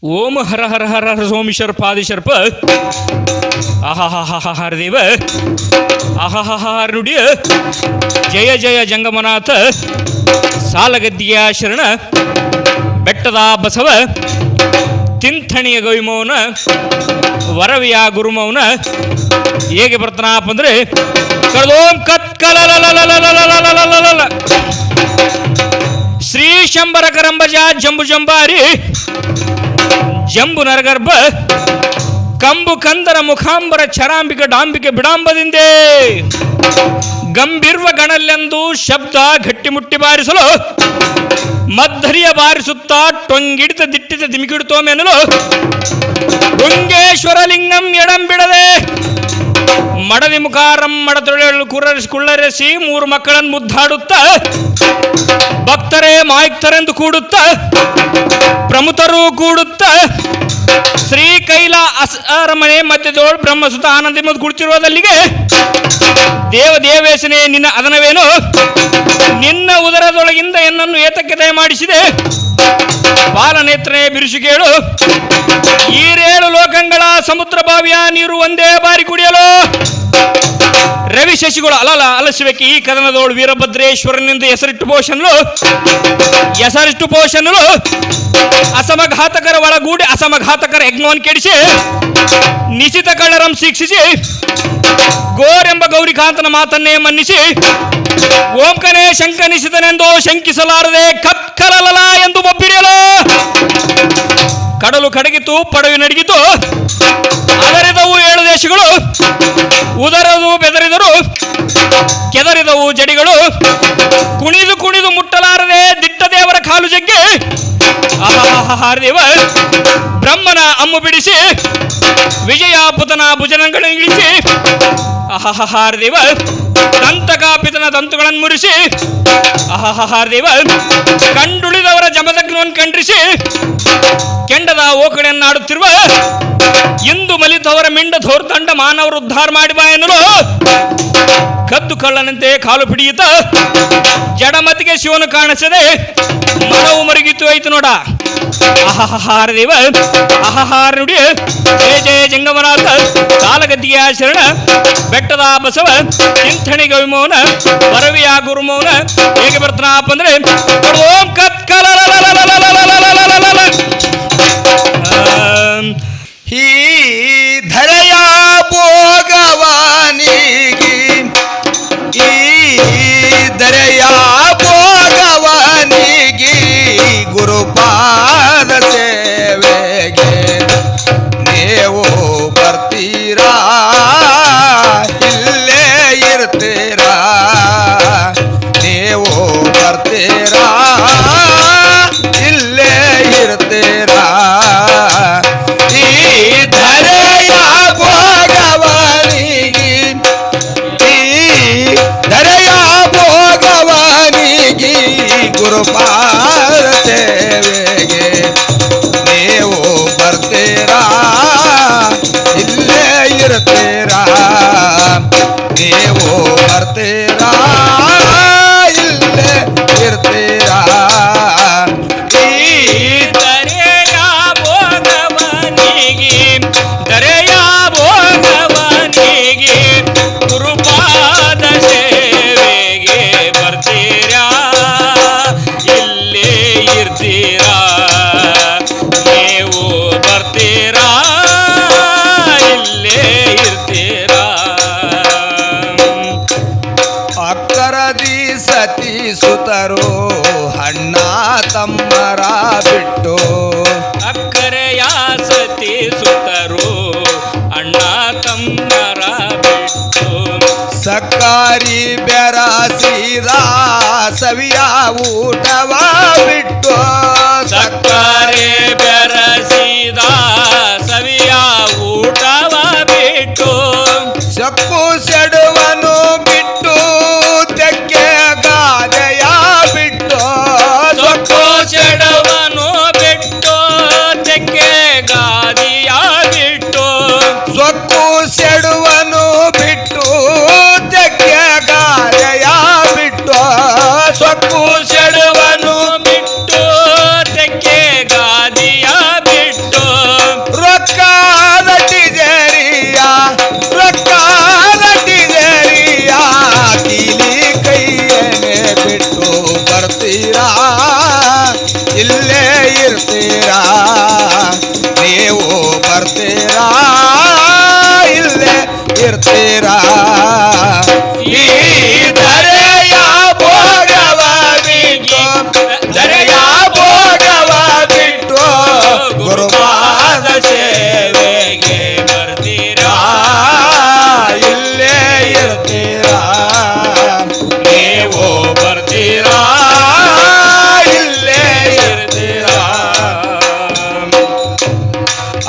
ಓಂ ಹರ ಹರ ಹರ ಹರ ಸೋಮೇಶ್ವರ ಪಾದಿಶರ್ಪ ಆಹಾಹಾಹಾಹಾರ ದೇವ ಆಹಾಹಾಹಾರ ನುಡಿಯ ಜಯ ಜಯ ಜಂಗಮನಾಥ ಸಾಲಗದ್ದಿಯ ಶರಣ ಬೆಟ್ಟದ ಬಸವ ತಿಂಥಣಿಯ ಗವಿಮೌನ ವರವಿಯ ಗುರುಮೌನ ಹೇಗೆ ಬರ್ತನಪ್ಪ ಅಂದ್ರೆ ಕಳೋಂ ಕತ್ಕಲಲಲಲಲಲಲಲಲಲಲ ಶ್ರೀ ಶಂಬರ ಕರಂಬಜ ಜಂಬು ಜಂಬಾರಿ ಜಂಬು ನರಗರ್ಭ ಕಂಬು ಕಂದರ ಮುಖಾಂಬರ ಚರಾಂಬಿಕ ಡಾಂಬಿಕೆ ಬಿಡಾಂಬದಿಂದೆ ಗಂಭೀರ್ವ ಗಣಲೆಂದು ಶಬ್ದ ಗಟ್ಟಿಮುಟ್ಟಿ ಬಾರಿಸಲು ಮದ್ದರಿಯ ಬಾರಿಸುತ್ತಾ ಟೊಂಗಿಡಿತ ದಿಟ್ಟಿತ ದಿಮಿಕಿಡುತ್ತೋಮೆನಲು ಗುಂಗೇಶ್ವರ ಲಿಂಗಂ ಎಡಂಬಿಡದೆ ಮಡದಿ ಮುಖಾರಂ ಮಡತೊಳೆಯಲು ಕುಳ್ಳರೆಸಿ ಮೂರು ಮಕ್ಕಳನ್ನು ಮುದ್ದಾಡುತ್ತ ಭಕ್ತರೇ ಮಾಯುಕ್ತರೆಂದು ಕೂಡುತ್ತ ಪ್ರಮುಖರು ಕೂಡುತ್ತ ಶ್ರೀ ಕೈಲ ಅರಮನೆ ಮಧ್ಯದೋಳು ಬ್ರಹ್ಮಸುತ ಆನಂದಿ ಮತ್ತು ಕುಳಿತಿರುವುದಲ್ಲಿಗೆ ದೇವೇಶನೇ ನಿನ್ನ ಅದನವೇನು ನಿನ್ನ ಉದರದೊಳಗಿಂದ ಎನ್ನನ್ನು ಏತಕ್ಕೆ ದಯಮಾಡಿಸಿದೆ ಬಾಲನೇತ್ರನೇ ಬಿರುಸು ಕೇಳು ಈರೇಳು ಲೋಕಗಳ ಸಮುದ್ರ ಬಾವಿಯ ನೀರು ಒಂದೇ ಬಾರಿ ಕುಡಿಯಲು ರವಿ ಶಶಿಗಳು ಅಲಸಬೇಕು ಈ ಕದನದೋಳು ವೀರಭದ್ರೇಶ್ವರನಿಂದ ಹೆಸರಿಟ್ಟು ಪೋಷಣಲು ಅಸಮಘಾತಕರ ಒಳಗೂಡಿ ಅಸಮಘಾತಕರ ಯಜ್ಞವನ್ನು ಕೆಡಿಸಿ ನಿಶಿತ ಕಳ್ಳರಂ ಶಿಕ್ಷಿಸಿ ಗೋರೆಂಬ ಗೌರಿಕಾಂತನ ಮಾತನ್ನೇ ಮನ್ನಿಸಿ ಓಂಕನೇ ಶಂಕನಿಸಿದನೆಂದು ಶಂಕಿಸಲಾರದೆ ಕತ್ಕಲಲಲ ಎಂದು ಬಬ್ಬಿರಿಯಲು ಕಡಲು ಕಡಗಿತು ಪಡವಿ ನಡಗಿತು ಅದರಿದವು 7 ದೇಶಗಳು ಉದರದು ಬೆದರಿದರು ಕೆದರಿದವು ಜಡಿಗಳು ಕುಣಿದು ಕುಣಿದು ಮುಟ್ಟಲಾರದೆ ದಿಟ್ಟ ದೇವರ ಕಾಲು ಜಗ್ಗಿ ಆಹಾಹಾರದೇವ ಬ್ರಹ್ಮನ ಅಮ್ಮು ಬಿಡಿಸಿ ವಿಜಯ ಪುತನ ಭುಜನಗಳನ್ನು ಇಳಿಸಿ ಆಹಾಹಾರದೇವ ದಂತಕಾಪಿತನ ದಂತುಗಳನ್ನು ಮುರಿಸಿ ಆಹಾಹಾರದೇವ ಕಂಡುಳಿದವರ ಜಮದಗ್ನವನ್ನು ಖಂಡಿಸಿ ಕೆಂಡದ ಓಕಡೆಯನ್ನಾಡುತ್ತಿರುವ ಇಂದು ಮಲಿತವರ ಮಿಂಡ ಧೋರ್ದಂಡ ಮಾನವರು ಉದ್ಧಾರ ಮಾಡಿ ಬಾ ಎನ್ನಲು ಕದ್ದು ಕಳ್ಳನಂತೆ ಕಾಲು ಹಿಡಿಯುತ್ತ ಜಡಮತಿಗೆ ಶಿವನು ಕಾಣಿಸದೆ ಮರವು ಮರುಗಿತು ಆಯ್ತು ನೋಡ ಆಹಾಹಾರ ದೇವ ಆಹಾಹಾರ ನುಡಿ ಜಯ ಜಯ ಜಂಗಮನಾಥ ಸಾಲಗದ್ದಿಯ ಶರಣ ಬೆಟ್ಟದ ಬಸವ ತಿಂಥಣಿ ಗವಿಮೌನ ವರವಿಯ ಗುರುಮೌನ ಹೇಗೆ ಬರ್ತನಪ್ಪ ಅಂದ್ರೆ ಓಂ ಕತ್ಕಲಲಲಲಲಲಲಲಲಲಲಲ ಈ ಧರೆಯ ಭೋಗವಾನಿಗೆ ಈ ಧರೆಯ ಭೋಗವಾನಿಗೆ ಗುರುಪಾದ ಸೇವೆಗೆ ನೀವು ಬರ್ತೀರಾ ಇಲ್ಲೇ ಇರ್ತೀರಾ ನೀವು ಬರ್ತೀರಾ ಇಲ್ಲೇ ಇರ್ತೀರಾ ಗುರುಪಾದ ಸೇವೆಗೆ ನೀವು ಬರ್ತೀರಾ ಇಲ್ಲೇ ಇರ್ತೀರಾ ನೀವು ಬರ್ತೀರಾ ಇಲ್ಲೇ ಇರ್ತೀರಾ ಈ ದರೆಯ ಭೋಗವನಿಗೆ ದರೆಯ ಭೋಗವನಿಗೆ ಗುರುಪಾದ ಸೇವೆಗೆ ಬರ್ತೀರಾ ಇಲ್ಲೇ ಇರ್ತೀರಾ ನೀವು ಬರ್ತೀರಾ ಇಲ್ಲೇ ಇರ್ತೀರಾ ಅಕ್ಕರದಿ ಸತಿ ಸುತರು ಅಣ್ಣ ತಮ್ಮರ ಬಿಟ್ಟು ಅಕ್ಕರೆಯ ಸತಿ ಸುತರು ಅಣ್ಣ ತಮ್ಮರ ಬಿಟ್ಟು ಸಕ್ಕಾರಿ ಬೆರಸಿದ ಸವಿಯ ಊಟವ ಬಿಟ್ಟು ಸಕ್ಕರೆ ಬೆರಸಿದ ಸವಿಯ ಊಟವ ಬಿಟ್ಟು ಸಕ್ಕು ಸೆಡುವನು ಬಿಟ್ಟು ತೆಕ್ಕೆ ಗಾದೆಯ ಬಿಟ್ಟು ಸೊಕ್ಕು ಸೆಡವನು ಬಿಟ್ಟು ತೆಕ್ಕೆ ಗಾದಿಯ ಬಿಟ್ಟು ಸೊಕ್ಕು ಸೆಡುವನು ಬಿಟ್ಟು ತೆಕ್ಕೆ ಗಾದೆಯ ಬಿಟ್ಟು ಸೊಕ್ಕು ಸೆಡವನು ಬಿಟ್ಟು ತೆಕ್ಕೆ ಗಾದಿಯ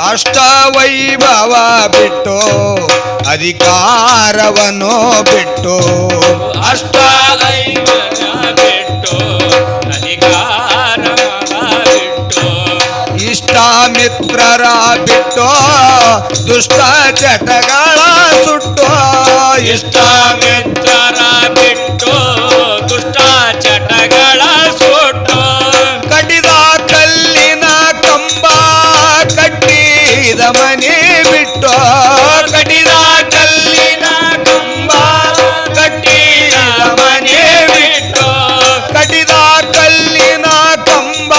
ಅಷ್ಟವೈಭವ ಬಿಟ್ಟು ಅಧಿಕಾರವನ್ನು ಬಿಟ್ಟು ಅಷ್ಟ ಬಿಟ್ಟು ಅಧಿಕಾರ ಬಿಟ್ಟು ಇಷ್ಟ ಮಿತ್ರರ ಬಿಟ್ಟು ದುಷ್ಟ ಚಟಗಳ ಸುಟ್ಟು ಇಷ್ಟ ಮಿತ್ರರ ಬಿಟ್ಟು ದುಷ್ಟ ಚಟಗಳ ಸುಟ್ಟು ಕಡಿದ ಕಲ್ಲಿನ ಕಂಬ ಕಟ್ಟಿದ ಮನೆ ಬಿಟ್ಟು ಕಟ್ಟಿದ ಕಲ್ಲಿನ ಕಂಬ ಕಟ್ಟಿದ ಮನೆ ಬಿಟ್ಟು ಕಡಿದ ಕಲ್ಲಿನ ಕಂಬ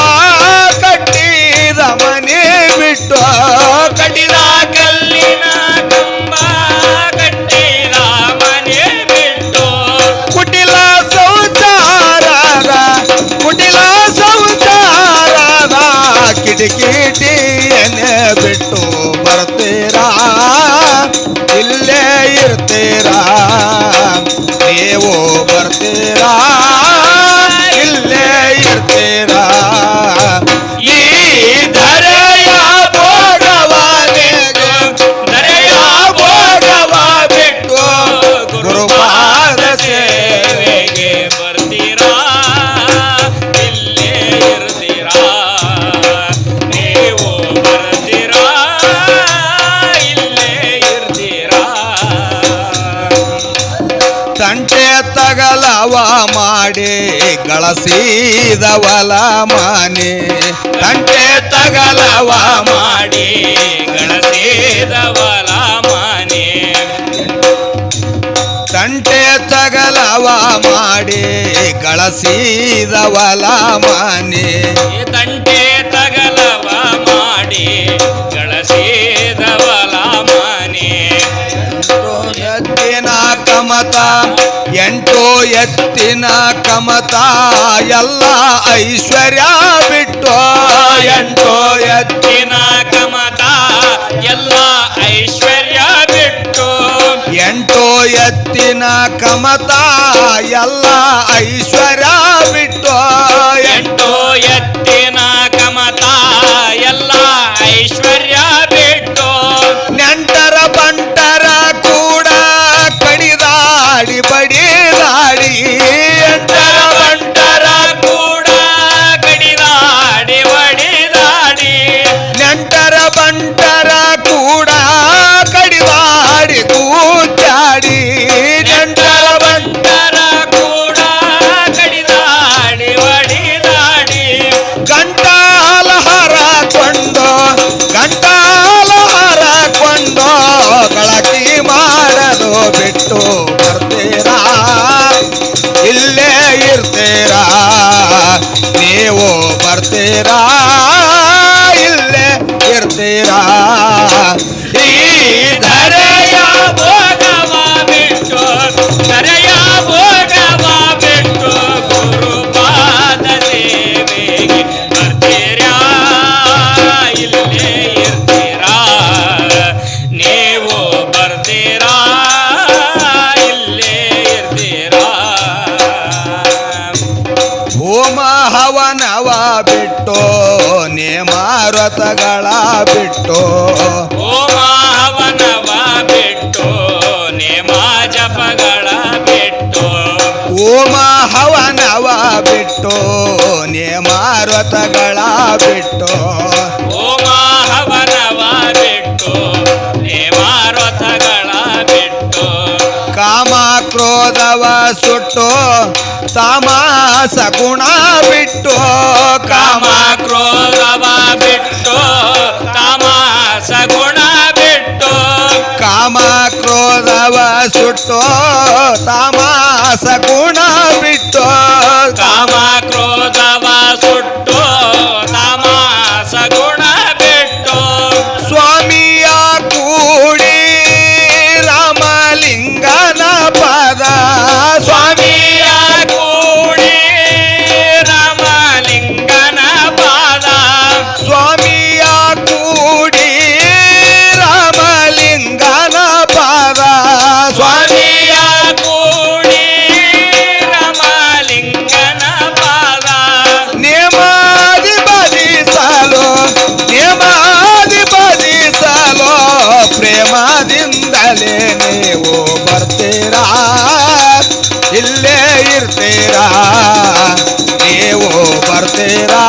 ಕಟ್ಟಿದ ಮನೆ ಬಿಟ್ಟು ಕಟ್ಟಿದ ಕಲ್ಲಿನ ಕಂಬ ಕಟ್ಟಿದ ಮನೆ ಬಿಟ್ಟು ಕುಟಿಲ ಸಂಸಾರದ ಕಿಟಕಿಟಿಯನ್ನೇ ಬಿಟ್ಟು ಬರ್ತೀರಾ ಇಲ್ಲೇ ಇರ್ತೀರಾ ನೀವು ಬರ್ತೀರಾ ಇಲ್ಲೇ ಇರ್ತೀರಾ ಈ ಧರೆಯ ಭೋಗವಾನೆಗೆ ಧರೆಯ ಭೋಗವ ಬಿಟ್ಟು ಗುರುಪಾದ ಸೇವೆಗೆ ಬರ್ತೀರಾ ಇಲ್ಲೇ ಇರ್ತೀರಾ ನೀವು ಬರ್ತೀರಾ ಇಲ್ಲೇ ಇರ್ತೀರಾ ತಂಟೆ ತಗಲವ ಮಾಡಿ ಗಳಿಸಿದವಲ ಮಾನೆ ತಂಟೆ ತಗಲವ ಮಾಡಿ ಗಳಿಸಿದವಲ ಮಾನೆ ತಂಟೆ ತಗಲವ ಮಾಡಿ ಗಳಿಸಿದವಲ ಮಾನೆ ತಂಟೆ ತಗಲವ ಮಾಡಿ ಗಳಿಸಿದವಲ ಮಾನೆ ಎತ್ತಿನ ಕಮತ ಎಂಟು ಎತ್ತಿನ ಕಮತ ಎಲ್ಲ ಐಶ್ವರ್ಯ ಬಿಟ್ಟು ಎಂಟು ಎತ್ತಿನ ಕಮತ ಎಲ್ಲ ಐಶ್ವರ್ಯ ಬಿಟ್ಟು ಎಂಟು ಎತ್ತಿನ ಕಮತ ಎಲ್ಲ ಐಶ್ವರ್ಯ ಬಿಟ್ಟು ಎಂಟು ಎತ್ತಿನ ಕಮತ ಎಲ್ಲ ಐಶ್ವರ್ಯ ಬಿಟ್ಟು ನೆಂಟರ ಬಂಟರ ಕೂಡ ಕಡಿದಾಡಿ ಬಡಿದಾಡಿ ಎಂಟರ ಬಂಟರ ಕೂಡ ಕಡಿದಾಡಿ ಹೊಡಿದಾಡಿ ನೆಂಟರ ಬಂಟರ ಕೂಡ ಕಡಿದಾಡಿ ಕೂಚಾಡಿ ಎಂಟರ ಬಂಟರ ಕೂಡ ಕಡಿದಾಡಿ ಹೊಡಿದಾಡಿ ಗಂಟಾಲ ಹರಕೊಂಡು ಗಳಕಿ ಮಾಡದು ಬಿಟ್ಟು ಬರ್ತೀರಾ ಇಲ್ಲೇ ಇರ್ತೀರಾ ನೀವು ಬರ್ತೀರಾ ಇಲ್ಲೇ ಇರ್ತೀರಾ ಈ ಧರೆಯ ಭೋಗವ ಬಿಟ್ಟು ಧರೆಯ ಭೋಗವ ಬಿಟ್ಟು ಗುರುಪಾದ ಸೇವೆಗೆ ಬರ್ತೀರಾ ಇಲ್ಲೇ ಇರ್ತೀರಾ ನೀವು ಬರ್ತೀರಾ ಇಲ್ಲೇ ಇರ್ತೀರಾ ಹೋಮ ಹವನವ ಬಿಟ್ಟು ನೇಮ ವ್ರತಗಳ ಬಿಟ್ಟು ಹೋಮ ಹವನವ ಬಿಟ್ಟು ನೇಮ ಜಪಗಳ ಬಿಟ್ಟು ಹೋಮ ಹವನವ ಬಿಟ್ಟು ನೇಮ ವ್ರತಗಳ ಬಿಟ್ಟು ಹೋಮ ಹವನವ ಬಿಟ್ಟು ನೇಮ ವ್ರತಗಳ ಬಿಟ್ಟು ಕಾಮ ಕ್ರೋಧವ ಸುಟ್ಟು ತಾಮಸ ಗುಣ ಬಿಟ್ಟು ಕಾಮ ಕ್ರೋಧವ ಬಿಟ್ಟು ತಾಮಸ ಗುಣ ಬಿಟ್ಟು ಕಾಮ ಕ್ರೋಧವ ಸುಟ್ಟು ತಾಮಸ ಗುಣ ಬಿಟ್ಟು ಕಾಮ ಕ್ರೋಧವ ಸುಟ್ಟು ತಾಮಸ ಗುಣ ಬಿಟ್ಟು ಸ್ವಾಮಿಯ ಕೂಡಿ ರಾಮಲಿಂಗನ ಪದ ಸ್ವಾಮಿಯ ಕೂಡಿ ರಾಮಲಿಂಗನ ಪಾದ ಸ್ವಾಮಿಯ ಕೂಡಿ ರಾಮಲಿಂಗನ ಪದ ಸ್ವಾಮಿಯ ಕೂಡಿ ಇರ್ತೀರಾ ನೀವು ಬರ್ತೀರಾ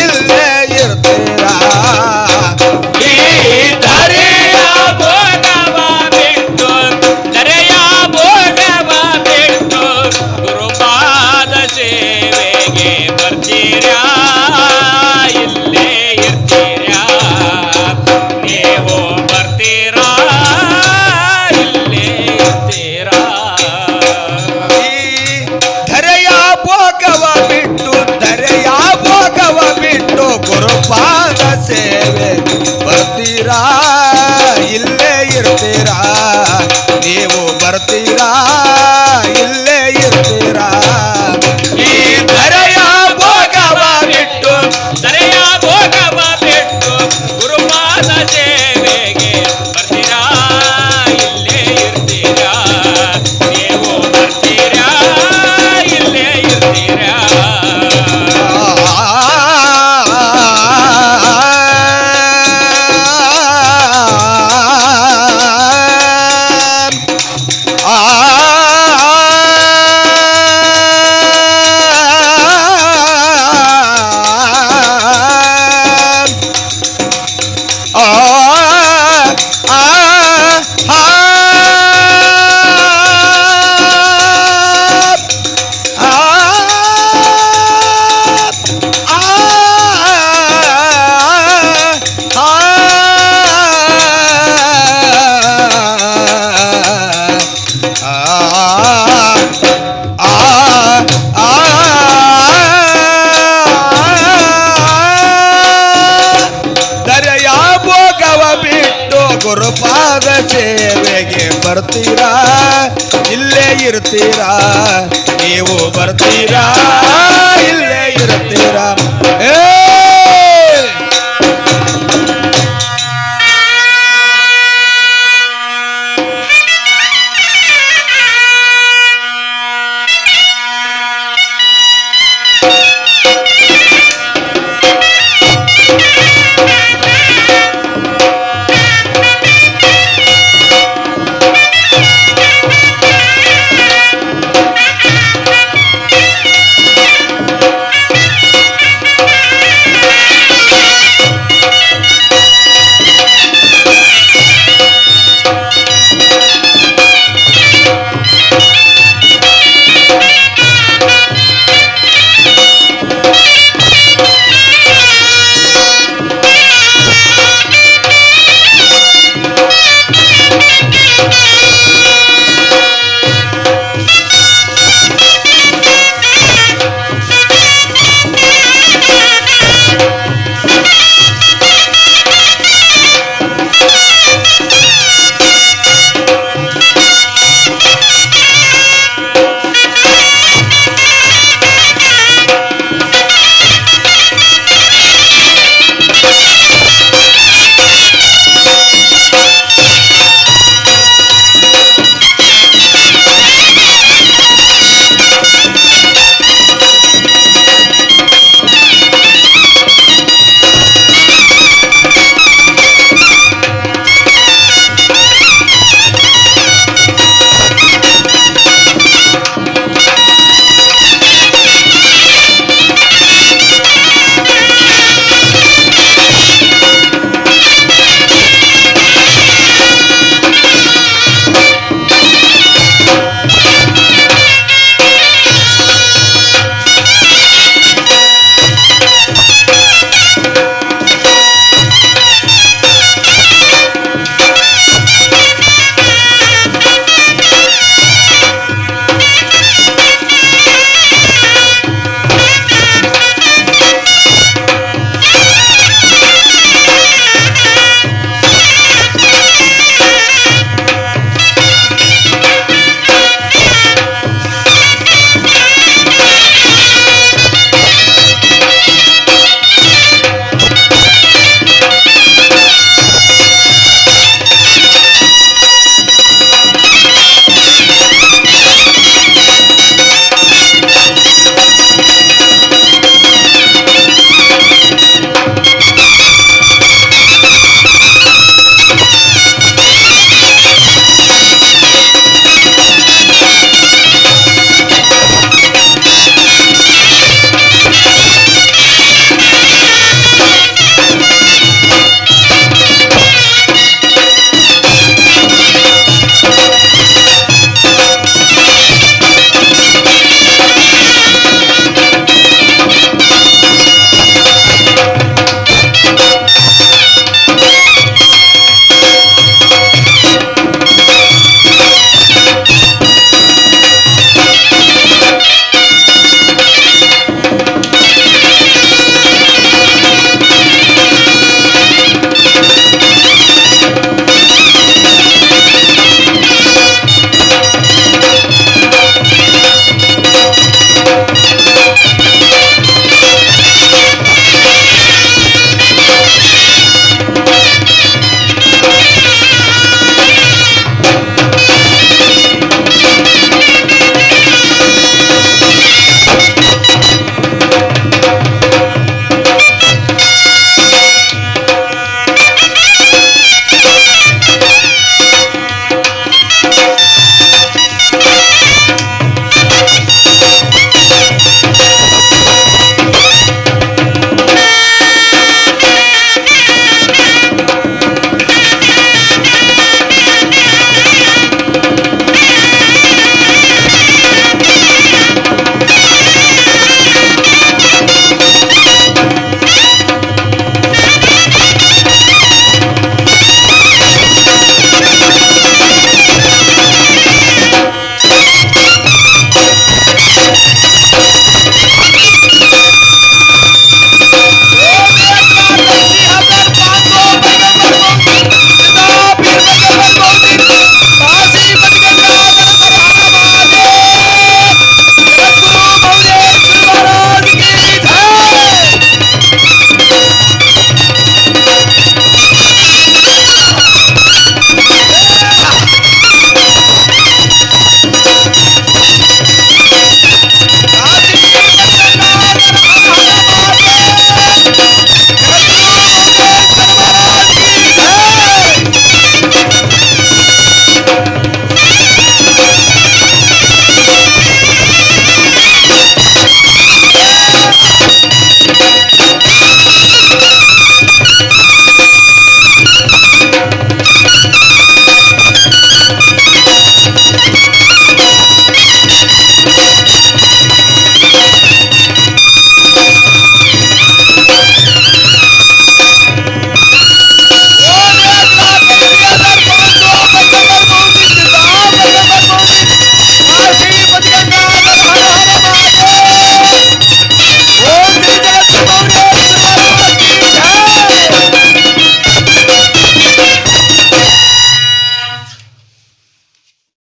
ಇಲ್ಲೇ ಇರ್ತೀರಾ ಈ ಧರೆಯ ಭೋಗವ ಬಿಟ್ಟು ಧರೆಯ ಭೋಗವ ಬಿಟ್ಟು ಗುರುಪಾದ ಸೇವೆಗೆ ಬರ್ತೀರಾ ಇಲ್ಲೇ ಇರ್ತೀರಾ ನೀವು ಬರ್ತೀರಾ ಇಲ್ಲೇ ಇರ್ತೀರಾ ಈ ಧರೆಯ ಭೋಗವ ಬಿಟ್ಟು ಧರೆಯ ಭೋಗವ ಬಿಟ್ಟು ಗುರುಪಾದ ಸೇವೆ ಬರ್ತೀರಾ ಇಲ್ಲೇ ಇರ್ತೀರಾ ನೀವು ಬರ್ತೀರಾ ಇಲ್ಲೇ ಇರ್ತೀರಾ ಈ ಧರೆಯ ಭೋಗವ ಬಿಟ್ಟು ಧರೆಯ ಭೋಗವ ಬಿಟ್ಟು ಗುರುಪಾದ ಸೇವೆಗೆ ಬರ್ತೀರಾ ಇಲ್ಲೇ ಇರ್ತೀರಾ ನೀವು ಬರ್ತೀರಾ ಇಲ್ಲೇ ಇರ್ತೀರಾ ಧರೆಯ ಭೋಗವ ಬಿಟ್ಟು ಗುರುಪಾದ ಸೇವೆಗೆ ಬರ್ತೀರಾ ಇಲ್ಲೇ ಇರ್ತೀರಾ ನೀವು ಬರ್ತೀರಾ ಇಲ್ಲೇ ಇರ್ತೀರಾ ಏ